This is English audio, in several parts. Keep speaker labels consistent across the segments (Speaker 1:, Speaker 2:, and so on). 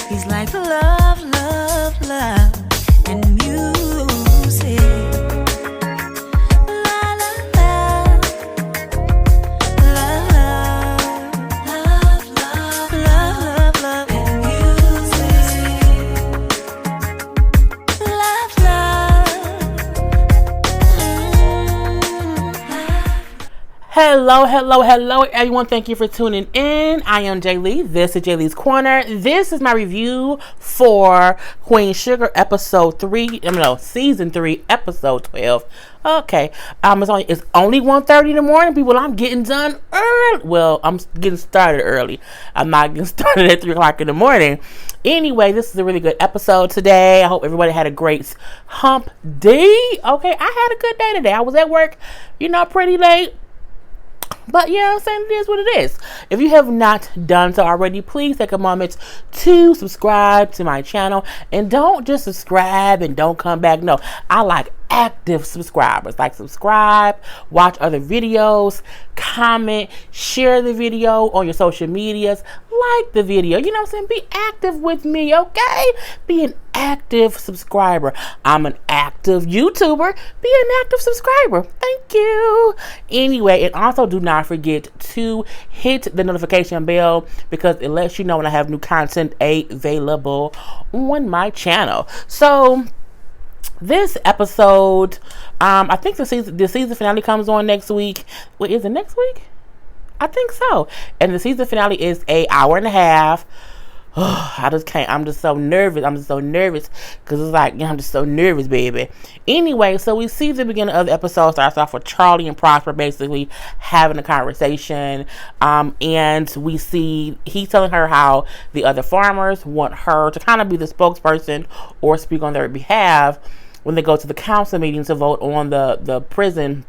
Speaker 1: He's like love, love, love, and music. La la la, love, love, love, love, love, and music. Love, love.
Speaker 2: Hello, everyone. Thank you for tuning in. I am Jay Lee. This is Jay Lee's Corner. This is my review for Queen Sugar season 3, episode 12. Okay. It's only 1:30 in the morning, people. I'm getting done early. Well, I'm getting started early. I'm not getting started at 3 o'clock in the morning. Anyway, this is a really good episode today. I hope everybody had a great hump day. Okay, I had a good day today. I was at work, pretty late. But I'm saying it is what it is. If you have not done so already, please take a moment to subscribe to my channel. And don't just subscribe and don't come back. No, I like active subscribers. Like, subscribe, watch other videos, comment, share the video on your social medias, like the video. You know what I'm saying? Be active with me, okay? Be an active subscriber. I'm an active YouTuber. Be an active subscriber. Thank you. Anyway, and also do not forget to hit the notification bell because it lets you know when I have new content available on my channel. So this episode, I think the season finale comes on next week. Wait, is it next week? I think so. And the season finale is an hour and a half. I just can't. I'm just so nervous. Because it's like, I'm just so nervous, baby. Anyway, so we see the beginning of the episode starts off with Charlie and Prosper basically having a conversation. And we see he's telling her how the other farmers want her to kind of be the spokesperson or speak on their behalf when they go to the council meeting to vote on the prison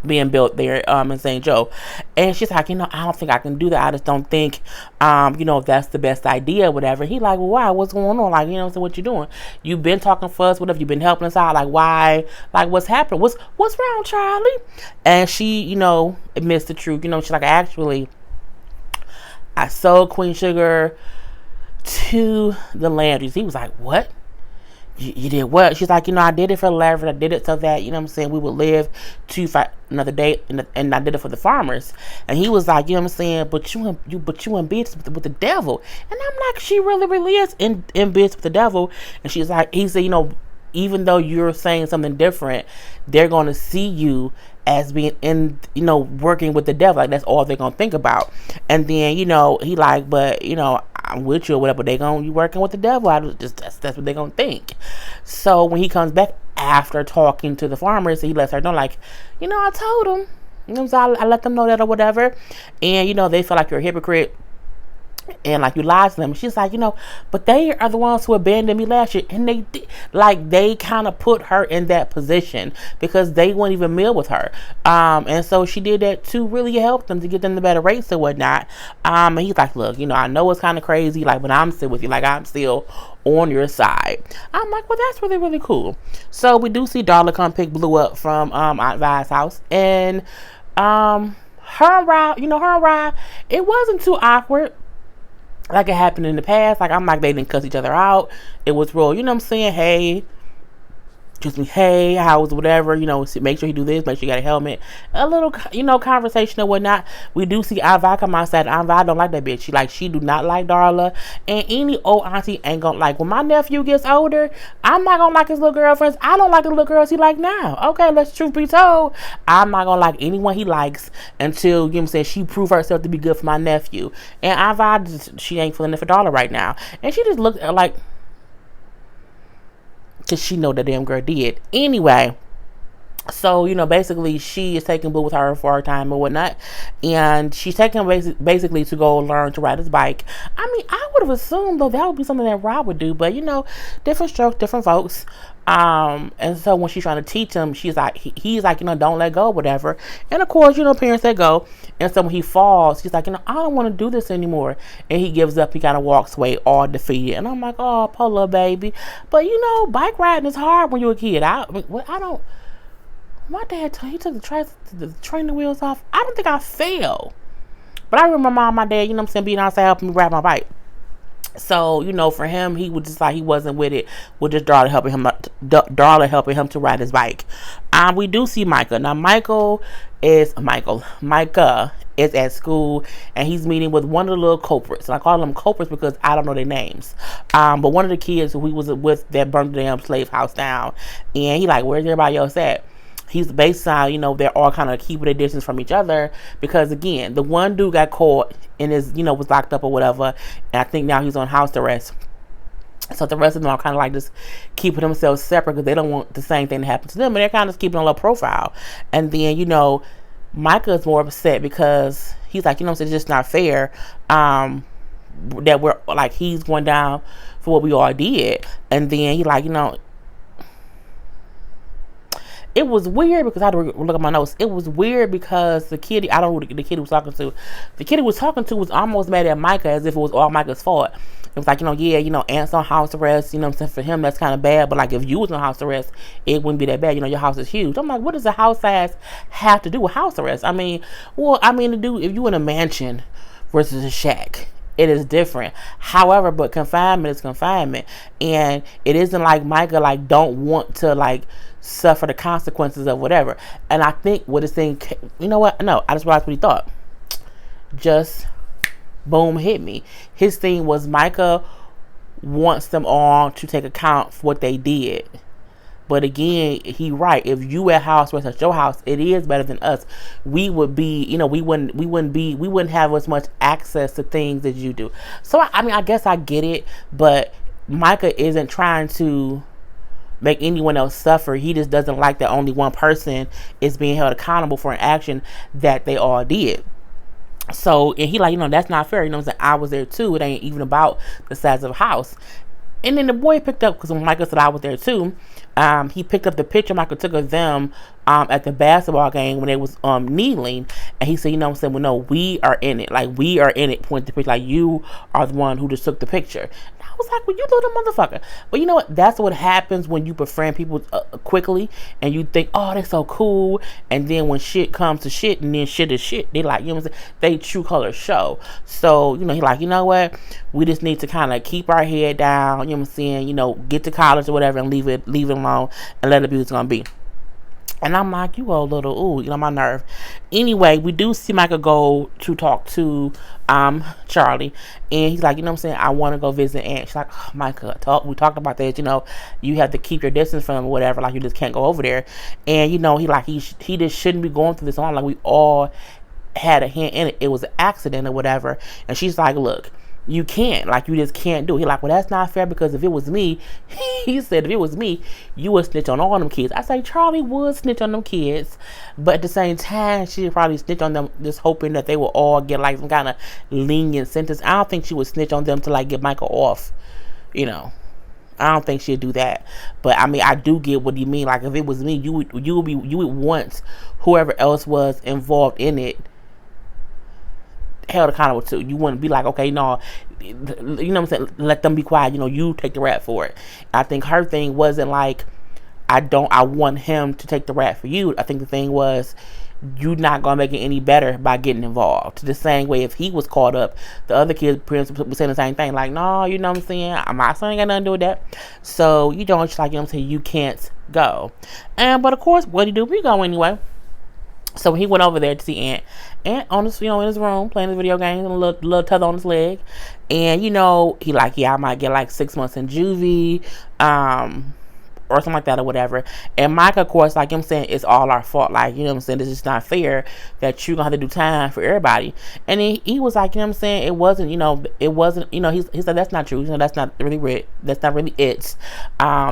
Speaker 2: being built there in St. Joe. And she's like, I don't think I can do that. I just don't think if that's the best idea, whatever. He like, well, why? What's going on? Like, so what you doing? You've been talking for us, whatever, you've been helping us out, like, why? Like, what's happened? What's wrong, Charlie? And she, admits the truth. She's like, actually, I sold Queen Sugar to the Landrys. He was like, what? You did what? She's like, I did it for Leverett. I did it so that, we would live to fight another day, and I did it for the farmers. And he was like, but you in business with the devil. And I'm like, she really is in business with the devil. And she's like, he said, even though you're saying something different, they're going to see you as being in, working with the devil. Like, that's all they're going to think about. And then, he like, but, I'm with you or whatever. You working with the devil. That's what they're going to think. So when he comes back after talking to the farmers, he lets her know, like, I told them, so I let them know that or whatever. And, they feel like you're a hypocrite. And like, you lied to them. She's like, but they are the ones who abandoned me last year. And they did, like, they kind of put her in that position because they wouldn't even meal with her. And so she did that to really help them, to get them the better rates or whatnot. And he's like, look, I know it's kind of crazy, like, but I'm still with you. Like, I'm still on your side. I'm like, well, that's really, really cool. So we do see Darla come pick Blue up from Aunt Vi's house. And her and Rob, it wasn't too awkward like it happened in the past. Like, I'm like, they didn't cuss each other out. It was real, hey, just me, hey, how's whatever, make sure you do this, make sure you got a helmet, a little, conversation or whatnot. We do see Ava come outside. Ava don't like that bitch. She do not like Darla, and any old auntie ain't gonna like. When my nephew gets older, I'm not gonna like his little girlfriends. I don't like the little girls he like now. Okay, let's truth be told, I'm not gonna like anyone he likes until, she prove herself to be good for my nephew. And Ava, she ain't feeling it for Darla right now, and she just looked like, because she know the damn girl did. Anyway, so, basically she is taking Blue with her for a time or whatnot. And she's taking basically to go learn to ride his bike. I mean, I would have assumed, though, that would be something that Rob would do. But, different strokes, different folks. And so when she's trying to teach him, she's like, he's like, don't let go, whatever. And of course, parents let go. And so when he falls, he's like, I don't want to do this anymore. And he gives up. He kind of walks away all defeated. And I'm like, oh, poor little baby. But bike riding is hard when you're a kid. My dad told he took the training wheels off. I don't think I fell. But I remember my mom and my dad, being outside helping me ride my bike. So, for him, he was just like, he wasn't with it, with just Darla helping him to ride his bike. We do see Micah. Now, Micah is at school, and he's meeting with one of the little culprits. And I call them culprits because I don't know their names. But one of the kids who he was with that burned the damn slave house down. And he like, where's everybody else at? He's based on, they're all kind of keeping their distance from each other because, again, the one dude got caught and was locked up or whatever, and I think now he's on house arrest. So the rest of them are kind of like just keeping themselves separate because they don't want the same thing to happen to them, and they're kind of keeping a low profile. And then, Micah is more upset because he's like, it's just not fair that we're like, he's going down for what we all did. And then he like, it was weird because I had to look at my notes. It was weird because the kid, I don't know who the kid was talking to. The kid he was talking to was almost mad at Micah as if it was all Micah's fault. It was like, Ant's on house arrest, for him that's kind of bad. But like if you was on house arrest, it wouldn't be that bad. Your house is huge. I'm like, what does the house size have to do with house arrest? To do if you in a mansion versus a shack, it is different. However, but confinement is confinement. And it isn't like Micah don't want to suffer the consequences of whatever. And I think what his thing, what? No, I just realized what he thought. Just boom, hit me. His thing was Micah wants them all to take account for what they did. But again, he right. If you at house arrest at your house, it is better than us. We would be, we wouldn't have as much access to things as you do. So I guess I get it, but Micah isn't trying to make anyone else suffer. He just doesn't like that only one person is being held accountable for an action that they all did. So, and he that's not fair. I was there too. It ain't even about the size of the house. And then the boy picked up, because when Michael said I was there too, he picked up the picture Michael took of them at the basketball game when they was kneeling, and he said, well, no, we are in it. We are in it. Point the picture. You are the one who just took the picture. And I was like, well, you little motherfucker. But you know what? That's what happens when you befriend people quickly, and you think, oh, they're so cool, and then when shit comes to shit, and then shit is shit, they they true colors show. So, he you know what? We just need to kind of keep our head down, get to college or whatever, and leave it alone, and let it be what it's going to be. And I'm like, you old little, my nerve. Anyway, we do see Michael go to talk to Charlie, and he's like, I want to go visit Aunt. She's like, oh, Michael, we talked about this, you have to keep your distance from him or whatever, you just can't go over there. And he just shouldn't be going through this alone. We all had a hand in it. It was an accident or whatever. And she's like, look, you can't, you just can't do it. He's like, well, that's not fair, because if it was me, he said, if it was me, you would snitch on all them kids. I say Charlie would snitch on them kids, but at the same time, she'd probably snitch on them just hoping that they will all get some kind of lenient sentence. I don't think she would snitch on them to get Michael off, I don't think she'd do that. But I do get what you mean. If it was me, you would want whoever else was involved in it held accountable too. You wouldn't be like, okay, no, let them be quiet, you take the rap for it. I think her thing wasn't I want him to take the rap for you. I think the thing was, you're not gonna make it any better by getting involved. The same way, if he was caught up, the other kids were saying the same thing, no, my son ain't got nothing to do with that. So you can't go. But of course, what do you do? We go anyway. So he went over there to see Aunt. Aunt on his, in his room playing his video games, and a little tether on his leg. And he I might get 6 months in juvie, or something like that or whatever. And Mike, of course, it's all our fault. This is just not fair that you're gonna have to do time for everybody. And he was like, it wasn't, he said that's not true. That's not really it. That's not really it.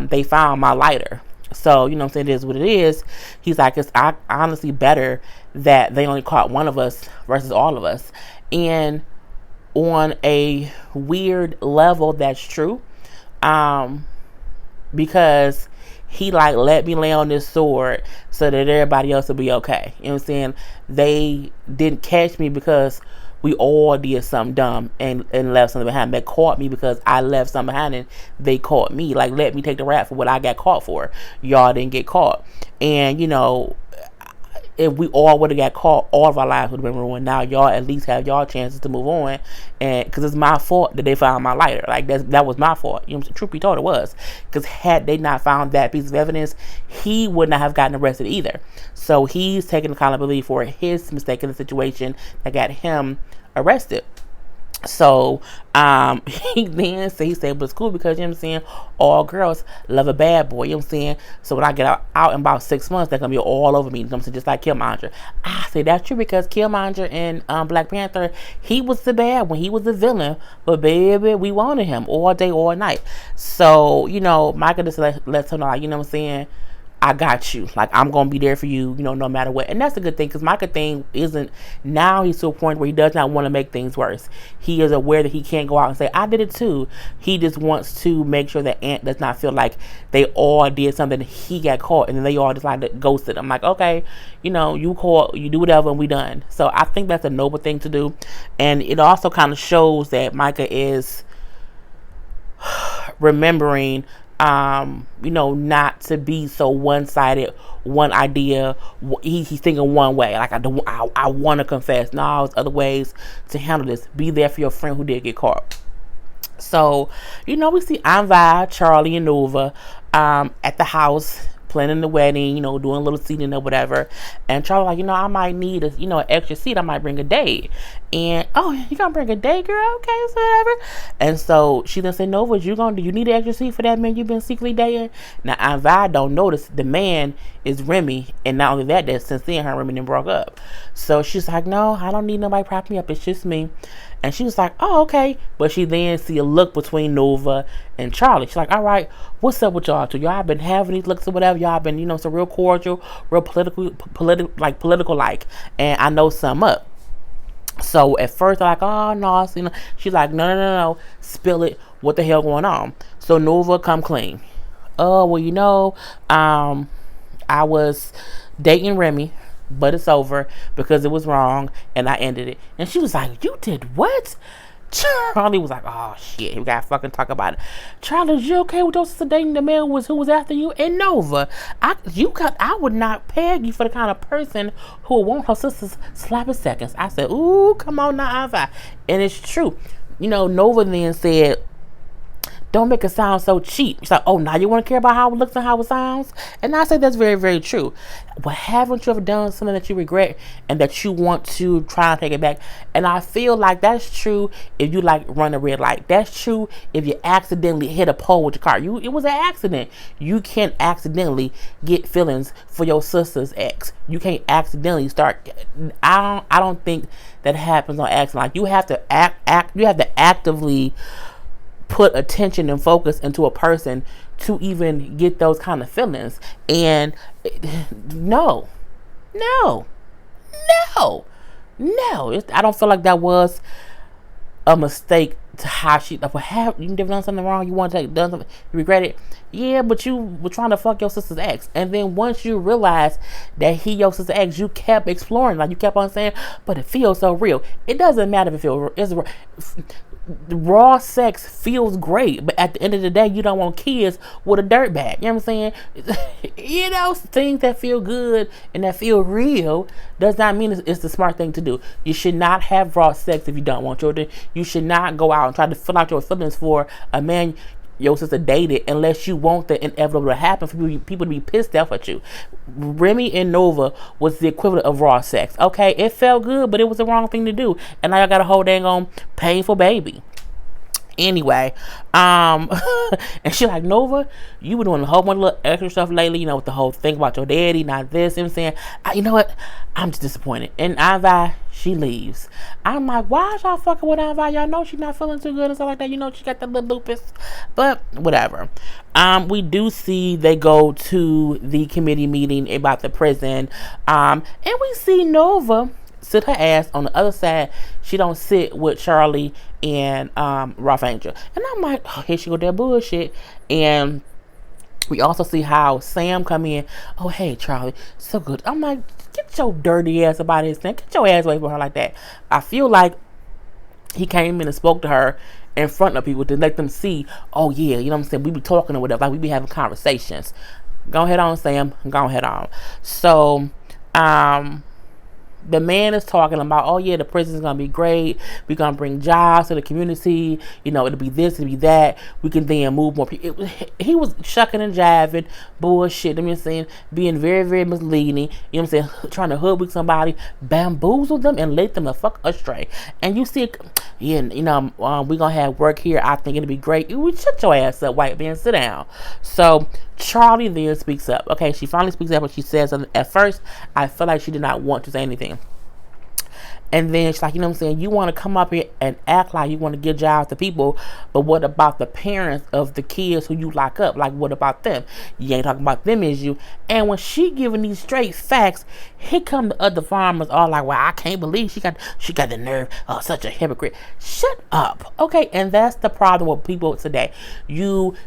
Speaker 2: They found my lighter. So, it is what it is. He's like, it's honestly better that they only caught one of us versus all of us. And on a weird level, that's true. Because he let me lay on this sword so that everybody else will be okay. They didn't catch me because we all did something dumb and left something behind. They caught me because I left something behind, and they caught me. Let me take the rap for what I got caught for. Y'all didn't get caught. And, if we all would have got caught, all of our lives would have been ruined. Now y'all at least have y'all chances to move on, and because it's my fault that they found my lighter. Like that was my fault. You know, truth be told, it was. Because had they not found that piece of evidence, he would not have gotten arrested either. So he's taking accountability for his mistake in the situation that got him arrested. So he then said, he said, but it's cool because, you know what I'm saying, all girls love a bad boy, you know what I'm saying? So when I get out in about 6 months, they're gonna be all over me, you know what I'm saying, just like Killmonger. I say that's true because Killmonger in Black Panther, he was the bad one, he was the villain, but baby, we wanted him all day, all night. So, you know, Micah just lets him know, like, you know what I'm saying, I got you. Like, I'm going to be there for you, you know, no matter what. And that's a good thing because Micah thing isn't, now he's to a point where he does not want to make things worse. He is aware that he can't go out and say, I did it too. He just wants to make sure that Ant does not feel like they all did something, he got caught, and then they all decided to ghost it. I'm like, okay, you know, you caught, you do whatever, and we done. So I think that's a noble thing to do. And it also kind of shows that Micah is remembering you know, not to be so one-sided, one idea. He's thinking one way. Like, I want to confess. No, there's other ways to handle this. Be there for your friend who did get caught. So, you know, we see Anvi, Charlie, and Nova at the house, planning the wedding, you know, doing a little seating or whatever. And Charlie like, you know, I might need an extra seat. I might bring a date. And, oh, you gonna bring a date, girl? Okay, so whatever. And so she then said, Nova, do you need an extra seat for that man you've been secretly dating? Now, Anvi don't notice the man is Remy. And not only that since then, her and Remy then broke up. So she's like, no, I don't need nobody propping me up. It's just me. And she was like, oh, okay. But she then see a look between Nova and Charlie. She's like, all right, what's up with y'all two? Y'all been having these looks or whatever. Y'all been, you know, so real cordial, real political like. And I know some up. So at first I'm like, oh, no. You know, she's like, no. Spill it. What the hell going on? So Nova come clean. Oh, well, you know, I was dating Remy, but it's over because it was wrong and I ended it. And she was like, you did what? Charlie was like, oh shit, we gotta fucking talk about it. Charlie, is you okay with your sister dating the man who was after you? And Nova, I would not peg you for the kind of person who would want her sister's sloppy seconds. I said, ooh, come on now, Ivy. And it's true. You know, Nova then said, don't make it sound so cheap. She's like, oh, now you want to care about how it looks and how it sounds? And I say that's very, very true. But haven't you ever done something that you regret and that you want to try and take it back? And I feel like that's true if you like run a red light. That's true if you accidentally hit a pole with your car. It was an accident. You can't accidentally get feelings for your sister's ex. You can't accidentally start. I don't think that happens on accident. Like, you have to you have to actively put attention and focus into a person to even get those kind of feelings. And no. I don't feel like that was a mistake to how she you done something wrong, you want to done something, you regret it. Yeah, but you were trying to fuck your sister's ex, and then once you realized that he your sister's ex, you kept exploring, like you kept on saying, but it feels so real. It doesn't matter if it feels real. Raw sex feels great, but at the end of the day, you don't want kids with a dirt bag. You know what I'm saying? You know, things that feel good and that feel real does not mean it's the smart thing to do. You should not have raw sex if you don't want children. You should not go out and try to fill out your feelings for a man your sister dated unless you want the inevitable to happen for people to be pissed off at you. Remy and Nova was the equivalent of raw sex. Okay, it felt good, but it was the wrong thing to do. And now y'all got a whole dang on painful baby. Anyway, and she like, Nova, you were doing a whole bunch of little extra stuff lately, you know, with the whole thing about your daddy, not this, you know what I'm saying? You know what? I'm just disappointed. And Ivy, she leaves. I'm like, why is y'all fucking with Ivy? Y'all know she's not feeling too good and stuff like that. You know, she got that little lupus. But whatever. We do see they go to the committee meeting about the prison. And we see Nova sit her ass on the other side. She don't sit with Charlie and Ralph Angel. And I'm like, oh, here she go that bullshit. And we also see how Sam come in. Oh, hey, Charlie, so good. I'm like, get your dirty ass about his thing. Get your ass away from her like that. I feel like he came in and spoke to her in front of people to let them see, oh yeah, you know what I'm saying, we be talking or whatever, like we be having conversations. Go ahead on, Sam. Go ahead on. So um, the man is talking about, oh yeah, the prison's gonna be great. We're gonna bring jobs to the community. You know, it'll be this, it'll be that. We can then move more people. He was shucking and jiving, bullshit. I'm just saying, being very, very misleading. You know what I'm saying? Trying to hoodwink somebody, bamboozle them, and lead them the fuck astray. And you see, yeah, you know, we're gonna have work here. I think it'll be great. You shut your ass up, white man. Sit down. So Charlie then speaks up. Okay, she finally speaks up, and she says, at first, I felt like she did not want to say anything. And then she's like, you know what I'm saying? You want to come up here and act like you want to give jobs to people, but what about the parents of the kids who you lock up? Like, what about them? You ain't talking about them, is you? And when she giving these straight facts, here come the other farmers all like, well, I can't believe she got the nerve. Oh, such a hypocrite. Shut up. Okay, and that's the problem with people today.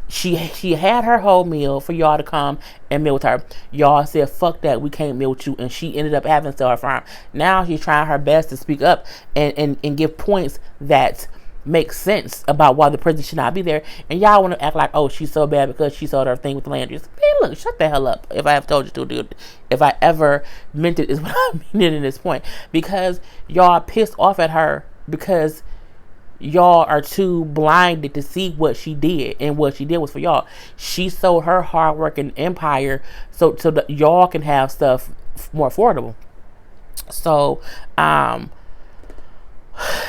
Speaker 2: She had her whole meal for y'all to come and meal with her. Y'all said, fuck that, we can't meal with you. And she ended up having to sell her farm. Now she's trying her best to speak up and give points that make sense about why the prison should not be there. And y'all want to act like, oh, she's so bad because she sold her thing with the Landry's. Man, look, shut the hell up. If I have told you to, dude. If I ever meant it, is what I mean in this point. Because y'all pissed off at her because y'all are too blinded to see what she did, and what she did was for y'all. She sold her hard work and empire so that y'all can have stuff more affordable. So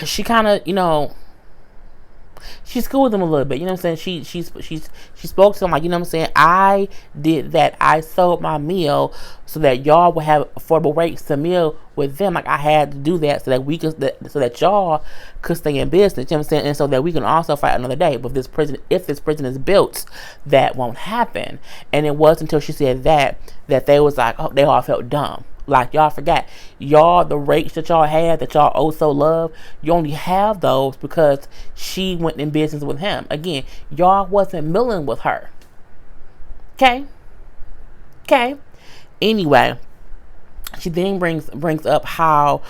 Speaker 2: she kind of, you know, she schooled them a little bit, you know what I'm saying? She spoke to them like, you know what I'm saying? I did that. I sold my meal so that y'all would have affordable rates to meal with them. Like, I had to do that so that we could, so that y'all could stay in business, you know what I'm saying? And so that we can also fight another day. But if this prison is built, that won't happen. And it wasn't until she said that they was like, oh, they all felt dumb. Like, y'all forgot. Y'all, the rates that y'all had, that y'all oh so love, you only have those because she went in business with him. Again, y'all wasn't milling with her. Okay? Anyway, she then brings up how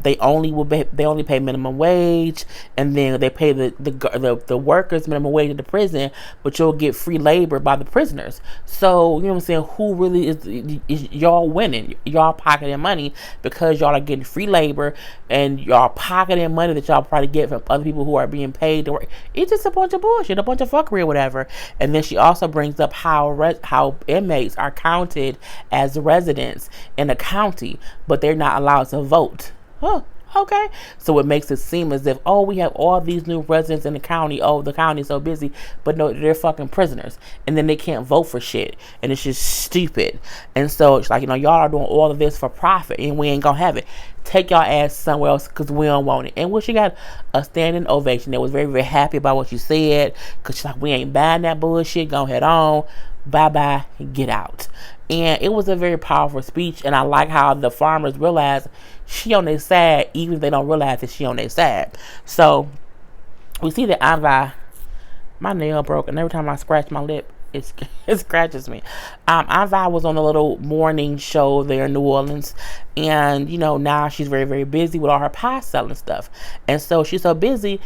Speaker 2: they only pay minimum wage, and then they pay the workers minimum wage in the prison, but you'll get free labor by the prisoners. So, you know what I'm saying? Who really is y'all winning? Y'all pocketing money because y'all are getting free labor, and y'all pocketing money that y'all probably get from other people who are being paid to work. It's just a bunch of bullshit, a bunch of fuckery or whatever. And then she also brings up how inmates are counted as residents in a county, but they're not allowed to vote. Huh. Okay. So it makes it seem as if, oh, we have all these new residents in the county. Oh, the county's so busy. But no, they're fucking prisoners. And then they can't vote for shit. And it's just stupid. And so it's like, you know, y'all are doing all of this for profit, and we ain't gonna have it. Take y'all ass somewhere else because we don't want it. And when she got a standing ovation, they was very, very happy about what she said, because she's like, we ain't buying that bullshit. Go head on. Bye-bye. Get out. And it was a very powerful speech, and I like how the farmers realize she on their side, even if they don't realize that she on their side. So we see that Anvi, my nail broke, and every time I scratch my lip, it scratches me. Anvi was on a little morning show there in New Orleans, and you know, now she's very, very busy with all her pie selling stuff. And so she's so busy,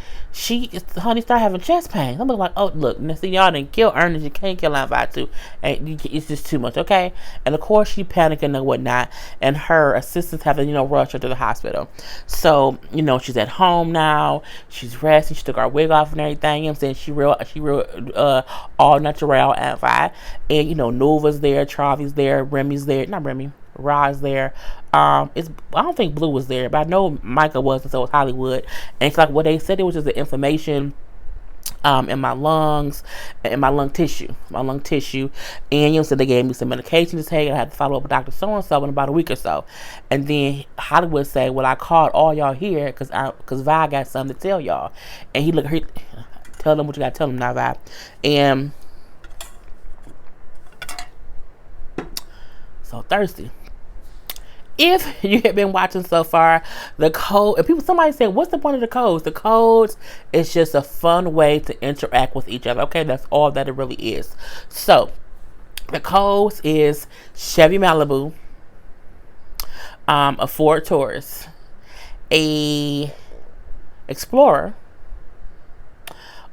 Speaker 2: honey started having chest pains. I'm like, oh look, now see, y'all didn't kill Ernest, you can't kill Anvi too, and it's just too much, okay? And of course she panicking and whatnot, and her assistants have to, you know, rush her to the hospital. So, you know, she's at home now, she's resting, she took her wig off and everything, you know what I'm saying? She real all natural Anvi. And you know, Nova's there, Charlie's there, Remy's there, not Remy, Rod's there. I don't think Blue was there, but I know Micah was, and so was Hollywood. And it's like what they said, it was just the inflammation in my lungs, in my lung tissue. And you know, so they gave me some medication to take. I had to follow up with Dr. So-and-so in about a week or so. And then Hollywood said, well, I called all y'all here because Vi got something to tell y'all. And he tell them what you got to tell them now, Vi. And so thirsty. If you have been watching so far, the code, and somebody said, what's the point of the codes? The codes is just a fun way to interact with each other. Okay, that's all that it really is. So, the codes is Chevy Malibu, a Ford Taurus, a Explorer,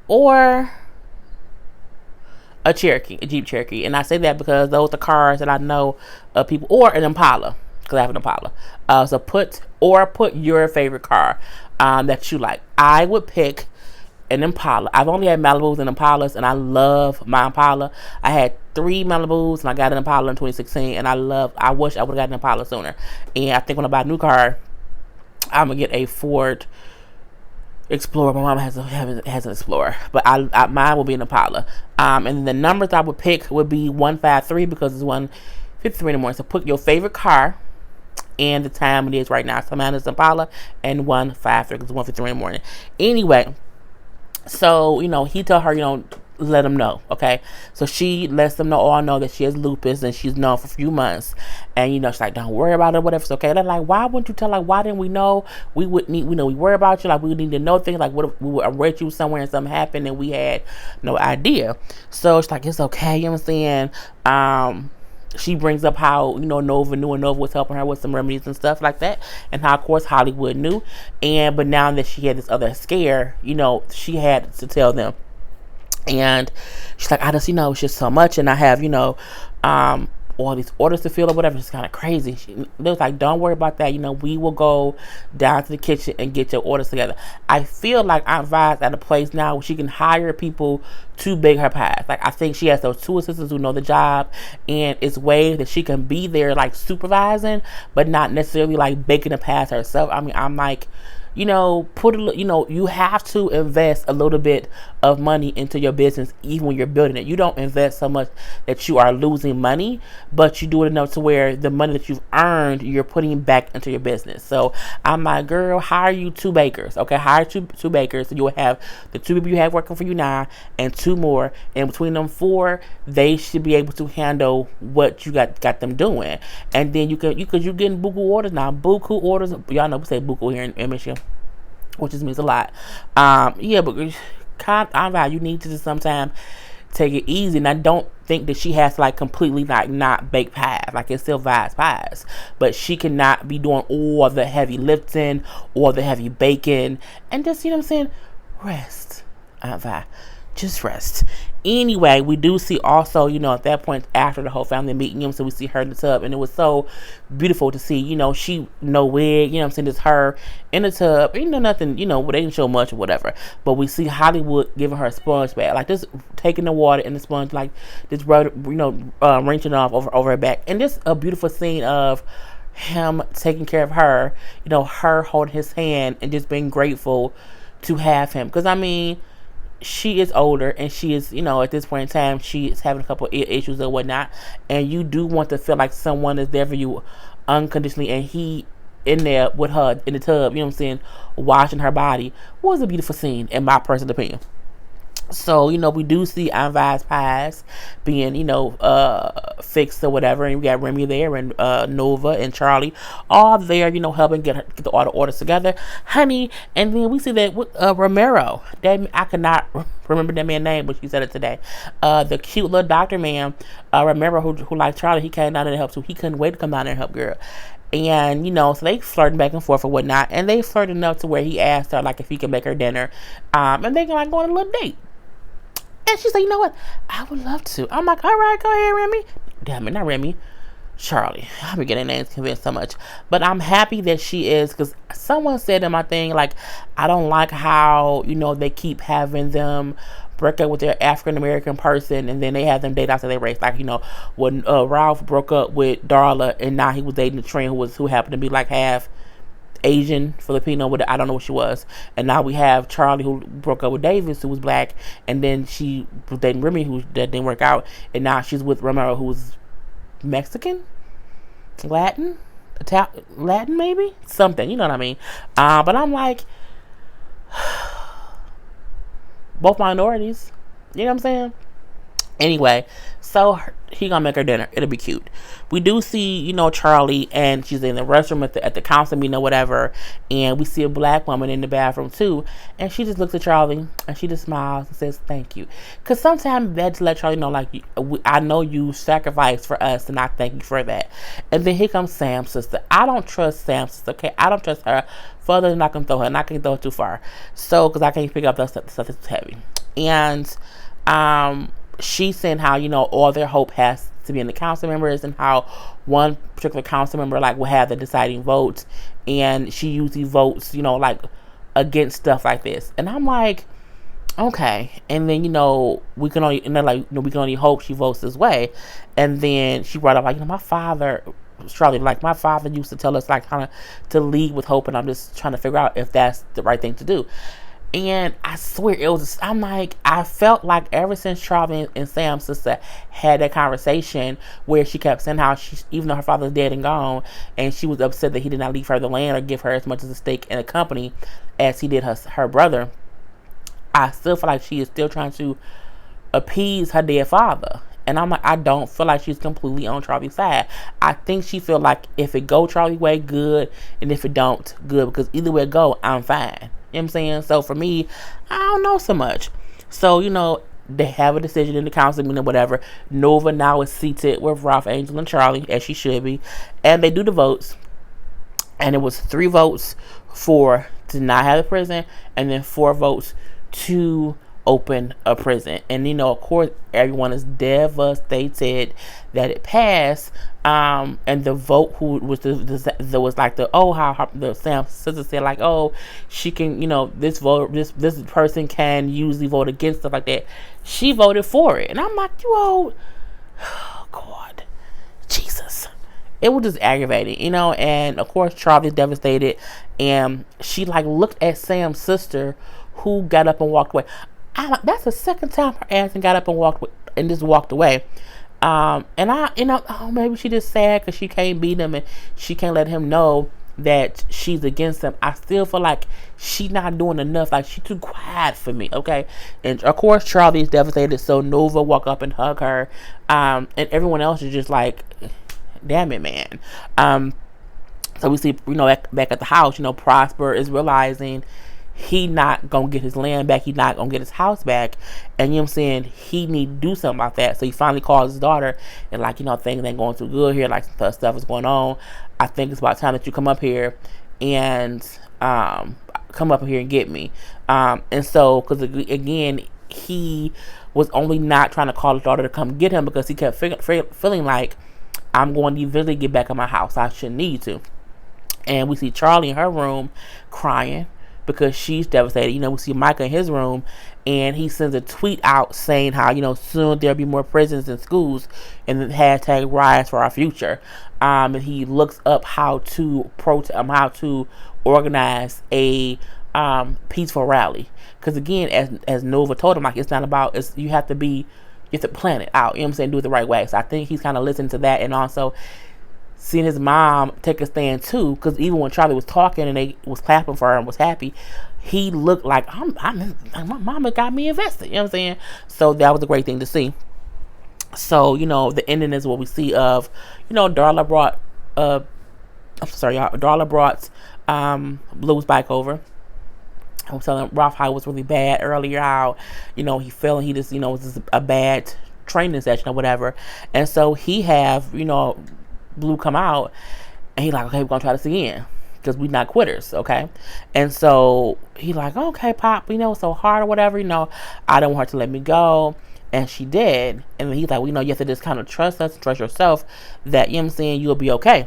Speaker 2: or a Jeep Cherokee. And I say that because those are cars that I know of people, or an Impala. because I have an Impala. So put your favorite car that you like. I would pick an Impala. I've only had Malibus and Impalas, and I love my Impala. I had 3 Malibus, and I got an Impala in 2016, and I wish I would have gotten an Impala sooner. And I think when I buy a new car, I'm gonna get a Ford Explorer. My mom has an Explorer, but mine will be an Impala. And the numbers I would pick would be 153 because it's 1:53 in the morning. So put your favorite car and the time it is right now. So mine is Impala, and 153 because it's 1:53 in the morning. Anyway, so he told her, let him know, okay? So she lets them all know that she has lupus, and she's known for a few months. And she's like, don't worry about it, whatever, it's okay. They're like, why wouldn't you tell? Like, why didn't we know? We would need, we worry about you, like we need to know things. Like, what if we would arrest you somewhere and something happened and we had no idea? So it's like, it's okay, you know what I'm saying? She brings up how Nova knew, and Nova was helping her with some remedies and stuff like that, and how of course Hollywood knew. But now that she had this other scare, she had to tell them. And she's like, I just, it's just so much, and I have, all these orders to fill or whatever. It's kind of crazy. They was like, don't worry about that. We will go down to the kitchen and get your orders together. I feel like Aunt Vi's at a place now where she can hire people to bake her pies. Like, I think she has those 2 assistants who know the job, and it's ways that she can be there, like, supervising, but not necessarily, like, baking the pies herself. I mean, I'm like, you have to invest a little bit of money into your business, even when you're building it. You don't invest so much that you are losing money, but you do it enough to where the money that you've earned, you're putting back into your business. So I'm like, girl, hire you 2 bakers, okay? Hire two bakers, so you'll have the 2 people you have working for you now, and 2 more, and between them 4, they should be able to handle what you got them doing. And then you're getting buku orders now. Buku orders, y'all know we say buku here in Michigan, which just means a lot. But you need to just sometimes take it easy. And I don't think that she has to like completely like not bake pies. Like, it's still Vi's pies, but she cannot be doing all the heavy lifting or the heavy baking, and just rest. Aunt Vi, just rest. Anyway, we do see also, at that point after the whole family meeting, so we see her in the tub, and it was so beautiful to see, she no wig, just her in the tub, nothing, they didn't show much or whatever, but we see Hollywood giving her a sponge bath, like just taking the water in the sponge, like just rinsing off over her back, and just a beautiful scene of him taking care of her, her holding his hand and just being grateful to have him, because I mean, she is older, and she is, at this point in time, she is having a couple of issues or whatnot, and you do want to feel like someone is there for you unconditionally, and he in there with her in the tub, washing her body, was a beautiful scene in my personal opinion. So, we do see Aunt Vi's pies being, fixed or whatever. And we got Remy there, and Nova and Charlie all there, helping get the orders together. Honey, and then we see that with Romero. I could not remember that man's name, but she said it today. The cute little doctor man, Romero, who like Charlie, he came down there to help too. He couldn't wait to come down there and help girl. And, so they flirting back and forth or whatnot. And they flirted enough to where he asked her, like, if he could make her dinner. And they can, like, go on a little date. And she said, you know what? I would love to. I'm like, all right, go ahead, Remy. Damn it, not Remy. Charlie. I've been getting names convinced so much. But I'm happy that she is, because someone said in my thing, like, I don't like how, they keep having them break up with their African-American person, and then they have them date after their race. Like, when Ralph broke up with Darla, and now he was dating a train who happened to be like half Asian, Filipino, I don't know what she was. And now we have Charlie, who broke up with Davis, who was black, and then she was dating Remy, that didn't work out, and now she's with Romero, who was Mexican, Latin, Latin maybe, something, you know what I mean? But I'm like, both minorities, you know what I'm saying? Anyway, so he gonna make her dinner. It'll be cute. We do see, Charlie, and she's in the restroom at the council meeting or whatever, and we see a black woman in the bathroom too, and she just looks at Charlie, and she just smiles and says, thank you. Because sometimes that to let Charlie know, like, I know you sacrificed for us, and I thank you for that. And then here comes Sam's sister. I don't trust Sam's sister, okay? I don't trust her further than I can throw her, and I can throw her too far. So, because I can't pick up that stuff that's heavy. And, she's saying how, all their hope has to be in the council members, and how one particular council member like will have the deciding votes, and she usually votes, like against stuff like this. And I'm like, okay. And then, we can only, and they're like, we can only hope she votes this way. And then she brought up like, my father, Charlie, like my father used to tell us like kind of to lead with hope, and I'm just trying to figure out if that's the right thing to do. And I swear it was, I'm like, I felt like ever since Charlie and Sam's sister had that conversation where she kept saying how she, even though her father's dead and gone, and she was upset that he did not leave her the land or give her as much as a stake in the company as he did her brother, I still feel like she is still trying to appease her dead father. And I'm like, I don't feel like she's completely on Charlie's side. I think she feel like if it go Charlie's way, good, and if it don't, good, because either way it go, I'm fine. You know what I'm saying? So for me, I don't know so much. So, they have a decision in the council meeting or whatever. Nova now is seated with Ralph, Angel, and Charlie, as she should be. And they do the votes. And it was 3 votes for to not have a prison, and then 4 votes to open a prison. And of course everyone is devastated that it passed, and the vote who was the was like the how the Sam sister said like, she can, this vote, this person can usually vote against stuff like that. She voted for it, and I'm like, oh God, Jesus. It was just aggravating, and of course Charlie's devastated, and she like looked at Sam's sister, who got up and walked away. That's the second time her ass got up and walked away. And I, maybe she just sad because she can't beat him and she can't let him know that she's against him. I still feel like she's not doing enough. Like, she's too quiet for me, okay? And of course Charlie is devastated, so Nova walk up and hug her, and everyone else is just like, damn it, man. So we see, back at the house, Prosper is realizing he not gonna get his land back, he not gonna get his house back, and he need to do something about that. So he finally calls his daughter and like, things ain't going too good here, like stuff is going on. I think it's about time that you come up here and get me. And so, because again, he was only not trying to call his daughter to come get him because he kept feeling like, I'm going to eventually get back in my house, I shouldn't need to. And we see Charlie in her room crying because she's devastated. We see Micah in his room, and he sends a tweet out saying how, soon there'll be more prisons and schools, and the hashtag rise for our future. And he looks up how to organize a peaceful rally. Because again, as Nova told him, like, it's not about, you have to plan it out, do it the right way. So I think he's kind of listening to that, and also seeing his mom take a stand too, because even when Charlie was talking and they was clapping for her and was happy, he looked like, my mama got me invested, so that was a great thing to see. So the ending is what we see of, Darla brought Blue's bike over. I was telling Ralph how it was really bad earlier, how he fell and he just was just a bad training session or whatever. And so he have Blue come out, and he like, okay, we're gonna try this again because we not quitters, okay? And so he like, okay, Pop, it's so hard or whatever, I don't want her to let me go, and she did. And then he's like, you have to just kind of trust us, trust yourself that you'll be okay.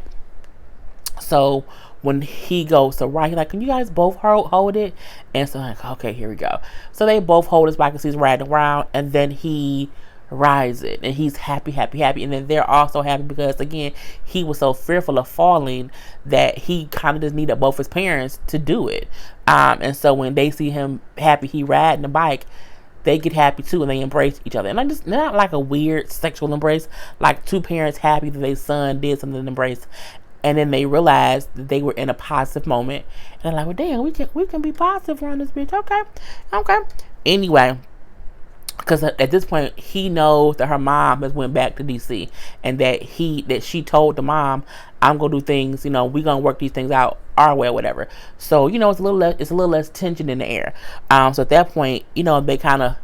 Speaker 2: So when he goes to ride, he's like, can you guys both hold it? And so I'm like, okay, here we go. So they both hold his bike as he's riding around, and then he rides it, and he's happy, and then they're also happy because again, he was so fearful of falling that he kind of just needed both his parents to do it. And so when they see him happy, he riding the bike, they get happy too, and they embrace each other. And not like a weird sexual embrace, like two parents happy that their son did something to embrace. And then they realized that they were in a positive moment, and they're like, well, damn, we can be positive around this bitch. Okay. Anyway, because at this point he knows that her mom has went back to DC, and that she told the mom, I'm gonna do things, we gonna work these things out our way or whatever. So it's a little less tension in the air. So at that point, they kind of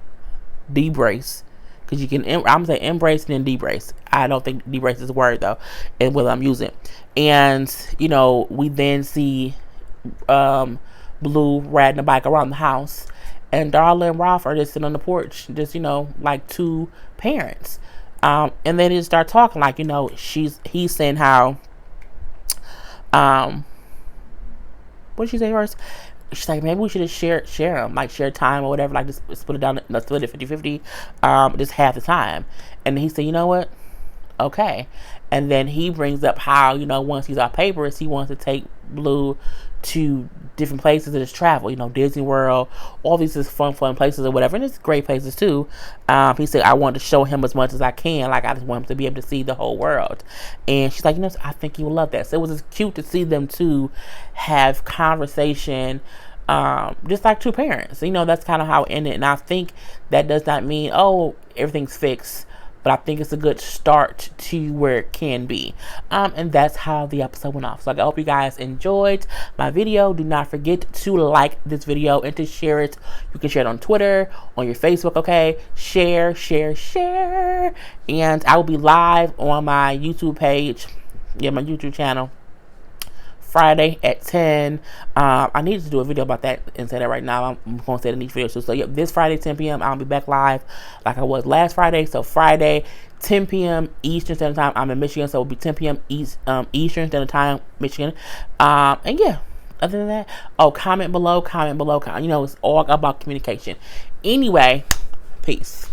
Speaker 2: debrace, because you can, I'm gonna say embrace and then debrace. I don't think debrace is a word though, and what I'm using. And we then see Blue riding the bike around the house, and Darla and Ralph are just sitting on the porch, just, you know, like two parents. And then they start talking, like, you know, he's saying how, what did she say first? She's like, maybe we should just share them, like share time or whatever, like just split it down, split it 50-50, just half the time. And he said, you know what? Okay. And then he brings up how, you know, once he's off papers, he wants to take Blue to different places to just travel, you know, Disney World, all these just fun places or whatever, and it's great places too. He said, I want to show him as much as I can, like I just want him to be able to see the whole world. And she's like, you know, I think he would love that. So it was just cute to see them two have conversation, just like two parents. You know, that's kind of how it ended. And I think that does not mean, oh, everything's fixed, but I think it's a good start to where it can be. And that's how the episode went off. So I hope you guys enjoyed my video. Do not forget to like this video and to share it. You can share it on Twitter, on your Facebook, okay? Share. And I will be live on my YouTube page, my YouTube channel, Friday at 10. I need to do a video about that and say that right now. I'm going to say the next video. So yeah, this Friday, 10 p.m., I'll be back live like I was last Friday. So Friday, 10 p.m. Eastern Standard Time. I'm in Michigan, so it'll be 10 p.m. Eastern Standard Time, Michigan. And yeah, other than that, comment below. You know, it's all about communication. Anyway, peace.